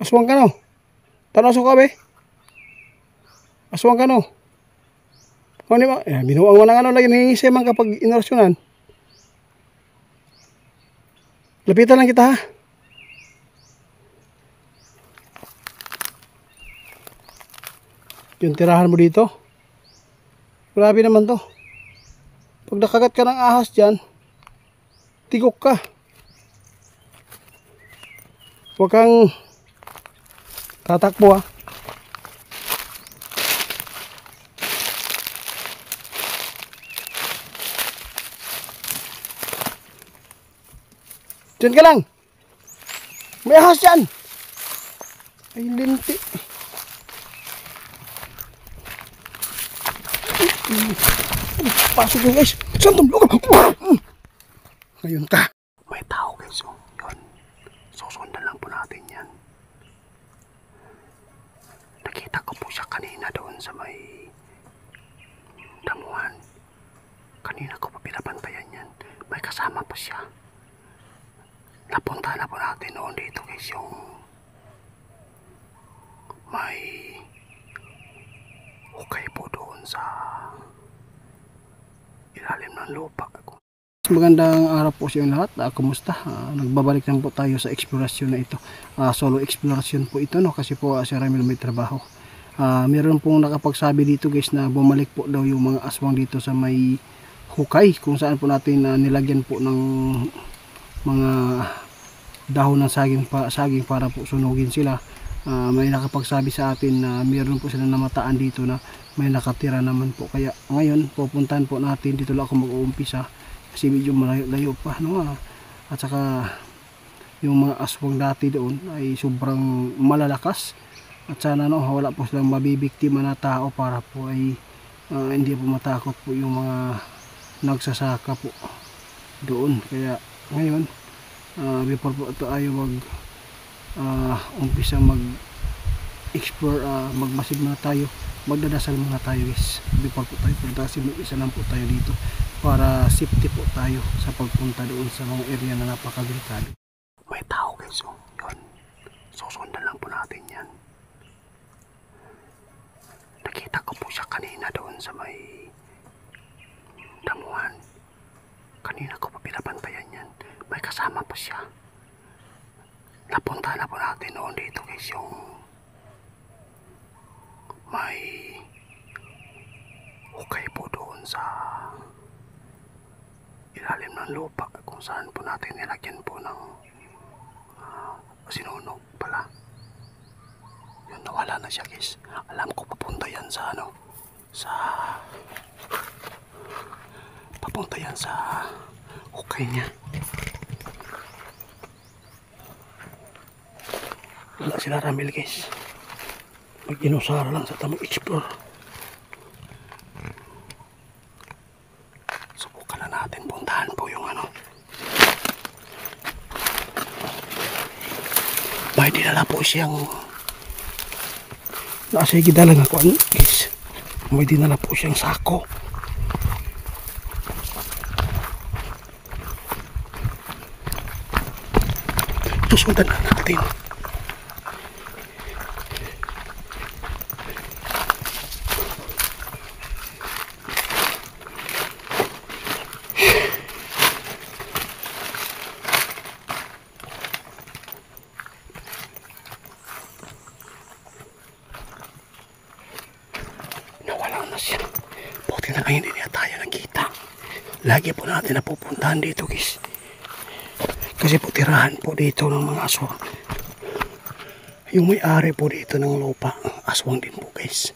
Aswang ka no? Tanaw ka be? Aswang ka no? Kung ba? Binuang mo na nga no, lagi nangingisay man kapag inorasyonan. Lapitan lang kita ha. Yung tirahan mo dito. Grabe naman to. Pag nakagat ka ng ahas dyan, tigok ka. Huwag kang tatakbo ha. Diyan ka lang. May ahas dyan. Ay linti. Pasok yun guys. Santong lugar. Ngayon ka. May tao guys. Oh. Yun. Susundan lang po natin yan. Nakita ko po siya kanina doon sa may damuhan. Kanina ko pa pinapantayan yan. May kasama pa siya. Napunta na po natin noon dito guys yung may hukay po doon sa ilalim ng lupa. Magandang araw po sa inyo lahat. Kumusta? Nagbabalik lang po tayo sa eksplorasyon na ito. Solo eksplorasyon po ito no kasi po si Ramil may trabaho. Meron pong nakapagsabi dito guys na bumalik po daw yung mga aswang dito sa may hukay kung saan po natin nilagyan po ng mga dahon ng saging para po sunugin sila. May nakapagsabi sa atin na meron po sila namataan dito na may nakatira naman po, kaya ngayon pupuntahan po natin. Dito lang ako mag-uumpisa kasi medyo malayo pa no? At saka yung mga aswang dati doon ay sobrang malalakas at sana no, wala po silang mabibiktima na tao para po ay hindi po matakot po yung mga nagsasaka po doon. Kaya ngayon before po tayo mag umpisa mag-explore, magmasid muna tayo, magdadasal muna tayo guys before po tayo punta kasi isa lang po tayo dito para safety po tayo sa pagpunta doon sa mga area na napakadelikado. May tao guys, oh. Yun. Susundan lang po natin yan. Nakita ko po siya kanina doon sa may damuhan. Kanina ko pa pinapantayan yan. May kasama pa siya. Napunta na po natin noon dito guys yung may hukay po doon sa ilalim ng lupa kung saan po natin nilagyan po ng sinunog pala. Yun, nawala na siya guys. Alam ko papunta yan sa ano, papunta yan sa hukay niya. Wala sila Ramil guys. Mag-inusara lang sa tamang explore. Subukan na natin puntahan po yung ano. May dinala po siyang nasa higida lang ako guys. May dinala po siyang sako. Susundan na natin. Nawala na siya. Buti na lang hindi niya tayo nakita. Lagi po natin napupuntahan dito guys. Kasi po tirahan po dito ng mga aswang. Yung may-ari po dito ng lupa, aswang din po guys.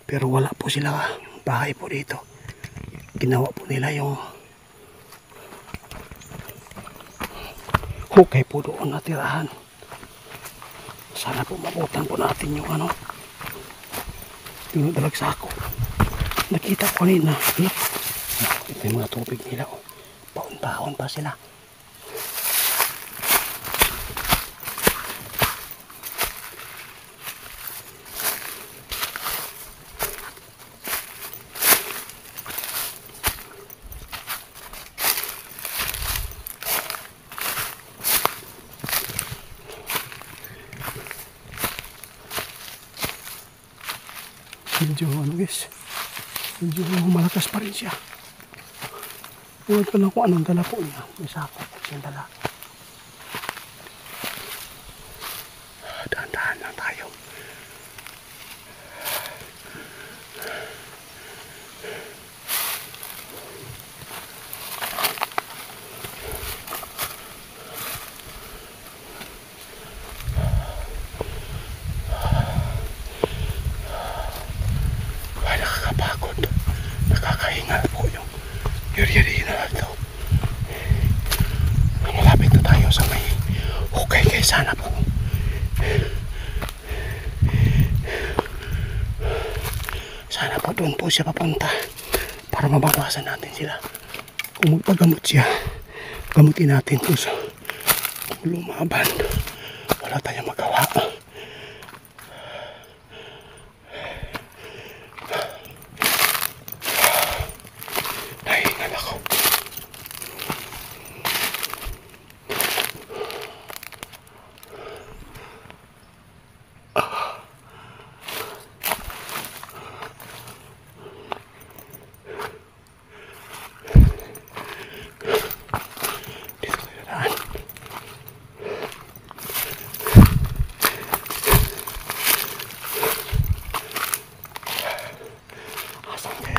Pero wala po sila bahay po dito. Ginawa po nila yung hukay po doon na tirahan. Sana po mabutan po natin yung ano, yung dalagsako. Nakita ko kanina. Ito yung mga tubig nila. Oh. Paun-paun pa sila. Medyo ano guys, medyo malakas pa rin siya. Huwag ko lang kung anong dala po niya. May sako siyang dala. Dahan-dahan lang tayo. Ay, nakakapagod. Nakakahingal po yung yuri-yuri na lang ito. Malapit na tayo sa may hukay kay sana po. Sana po doon po siya papunta para mabawasan natin sila. Kung magpagamot siya, gamutin natin po sa lumaban. Wala tayong magawa. Nahingal ako.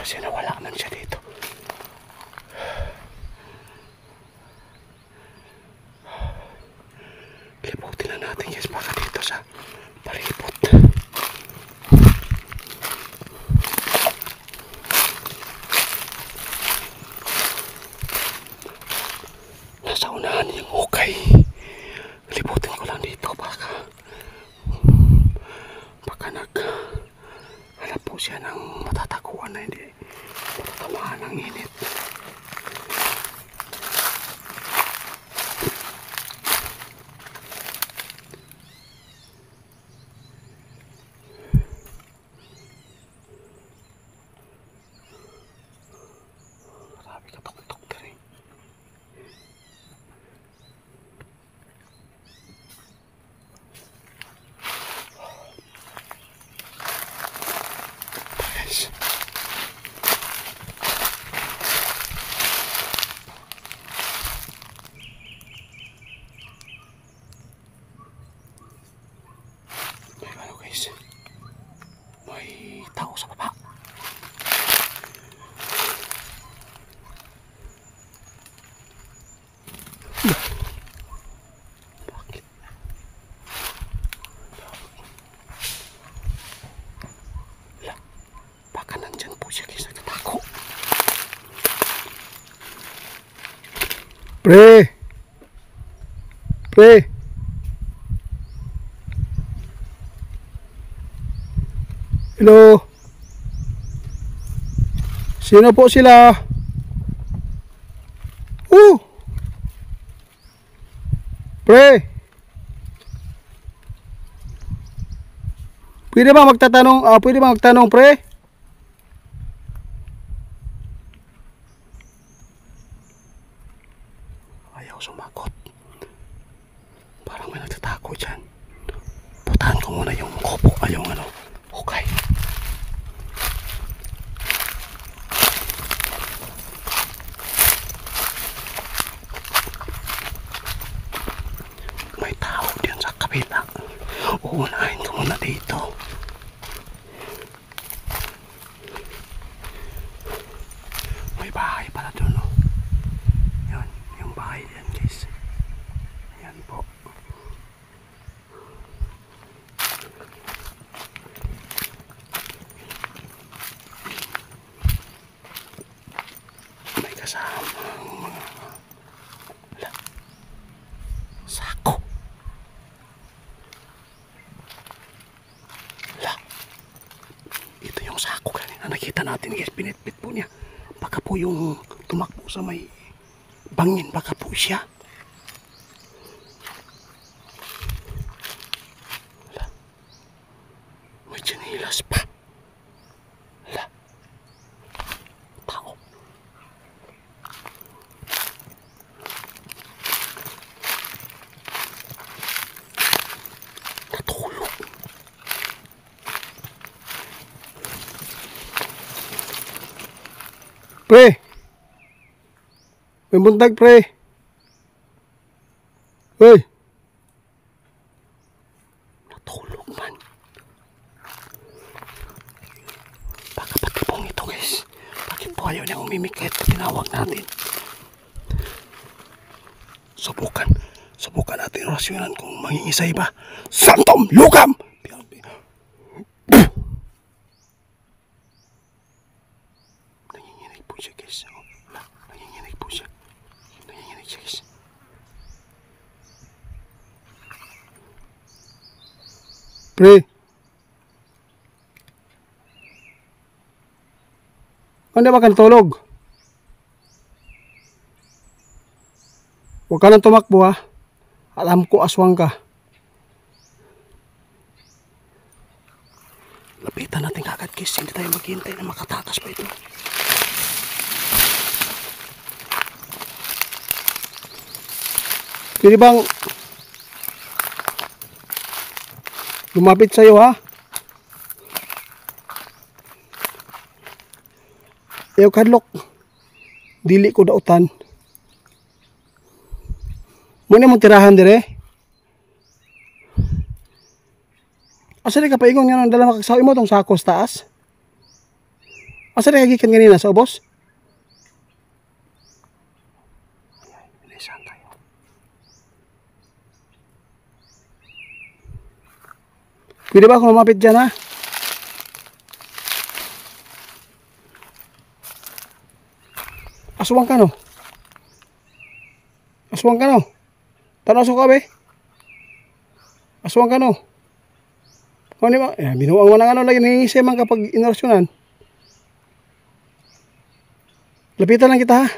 Kasi nawala man siya dito. Liputin na natin guys baka dito sa palipot. Nasa unahan yung hukay. Liputin ko lang dito baka hanap po siya ng matatakuan na hindi matatamaan ng init. Grabe katok-tok na rin. May tao sa baba. Bakit? Baka nandyan po siya guys, nagtatako. Pre! Hello? Sino po sila? Pre! Pwede ba magtanong, pre? Ayaw sumagot. Parang may nagtatako dyan. Putahan ko muna yung kopo, yung hukay. May tao diyan sa kabila. Uunahin ko muna dito. May bahay pala doon, no? Yan, yung bahay yan guys. Yan po. May kasamang mga sako. Ito yung sako kanina nakita natin guys, pinitpit po niya. Baka po yung tumakbo sa may bangin, baka po siya. May tsinilas pa. Tao. Natulog. Pre. May buntag, pre. Hoy. Natulog man. Baka patibong ito, guys. Bakit po ayaw niya umimikit? Tinawag natin. Subukan natin rasyonan kung mangingisay ba. Santom Lukam! Nanginginig po siya, guys. Nanginginig po siya. Nanginginig siya, guys. Pre. Hindi ba kang tulog? Huwag ka nang tumakbo, ha. Alam ko aswang ka. Lapitan natin kagad, guys. Hindi tayo maghihintay na makatakas pa ito. Pwede bang lumapit sa'yo, ha? Ayaw kadlok. Dili ko dautan. Muna mong tirahan dire. Asa di ka paingon nga nang dala makagsawi mo tong sako sa taas? Asa di kagikan ganina sa ubos? Pwede ba ako lumapit dyan, ha? Aswang ka, no? Aswang ka, no? Tanaso ka, be? Aswang ka, no? Kung di ba? Binuang mo na ano lagi nangingisay man kapag inorasyonan. Lapitan lang kita, ha?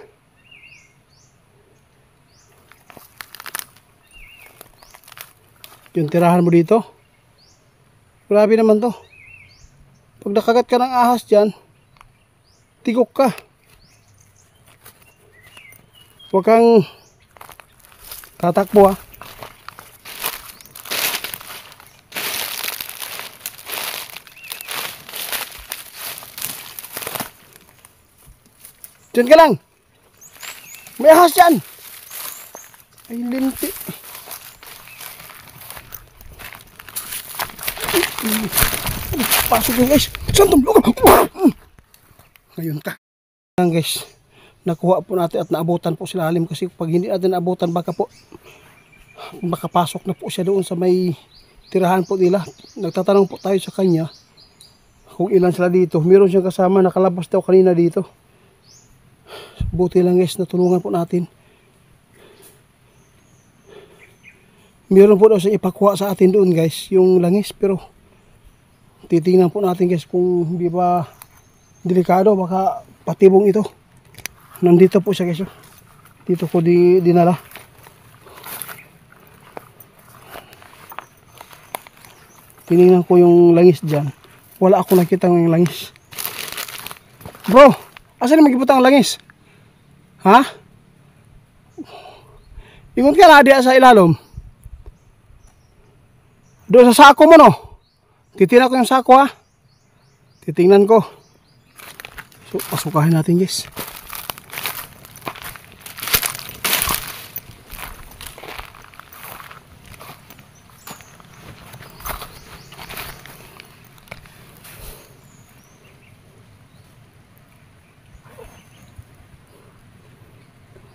Yung tirahan mo dito. Grabe naman to. Pag nakagat ka ng ahas dyan, tigok ka. Huwag kang tatakbo, ha. Diyan ka lang. May ahas dyan. Ay, linti. Pasok yun, guys. Santom lugar. Ngayon ka. Guys, nakuha po natin at naabutan po sila Halim kasi pag hindi natin naabutan baka po makapasok na po siya doon sa may tirahan po nila. Nagtatanong po tayo sa kanya kung ilan sila dito. Meron siyang kasama, nakalabas daw kanina dito. Buti lang, guys, natulungan po natin. Meron po daw siyang ipakuha sa atin doon, guys, yung langis, pero titingnan po natin, guys, kung hindi ba delikado, baka patibong ito. Nandito po siya, guys. Dito ko dinala. Tinignan ko yung langis dyan. Wala ako nakita ng langis. Bro, asan na magibutang langis? Ha? Ingon ka na diya sa ilalom. Doon sa sako mo, no? Titingnan ko yung sako, ha? Titingnan ko. So, pasukahin natin, guys.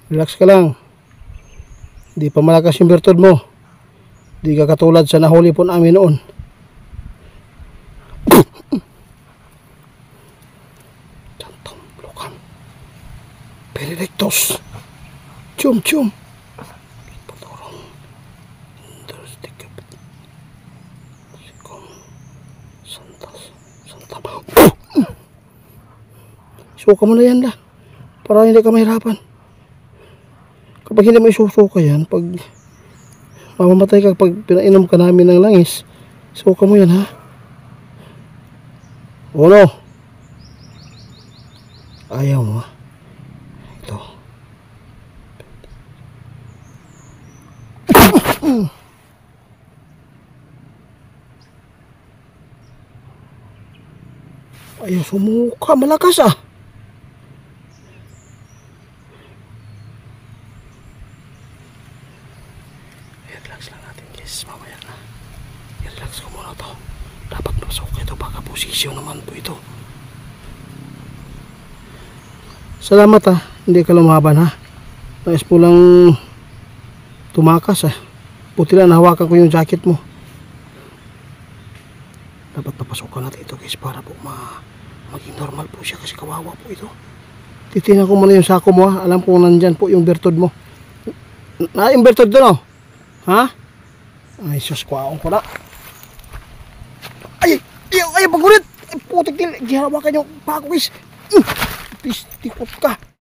Relax ka lang. Di pa malakas yung bertod mo. Di ka katulad sa nahuli po namin noon. Santom Lukam. Perirectos. Chum chum. Patorong. Santam. Suka mo na yan la. Para hindi ka mahirapan. Kapag hindi mo isusuka yan, pag mamamatay ka pag pinainom ka namin ng langis, suka mo yan, ha? O no? Ayaw mo, ha? Ito. Ayaw sumuka, malakas, ah. I-relax lang natin guys, mamaya na. I-relax ko muna to. Dapat masok ito, baka posisyon naman po ito. Salamat ha, hindi ka lumaban ha. Nais po lang tumakas ha. Buti lang nahawakan ko yung jacket mo. Dapat napasukan natin ito guys para po maging normal po siya kasi kawawa po ito. Titingnan ko muna yung sako mo ha. Alam ko nandyan po yung bertod mo. Yung bertod doon oh. Ha? Ay sus, kwaong ko na. Ay, pagulit! Ay, putik din. Gihawakan yung pako guys. Pistikot ka.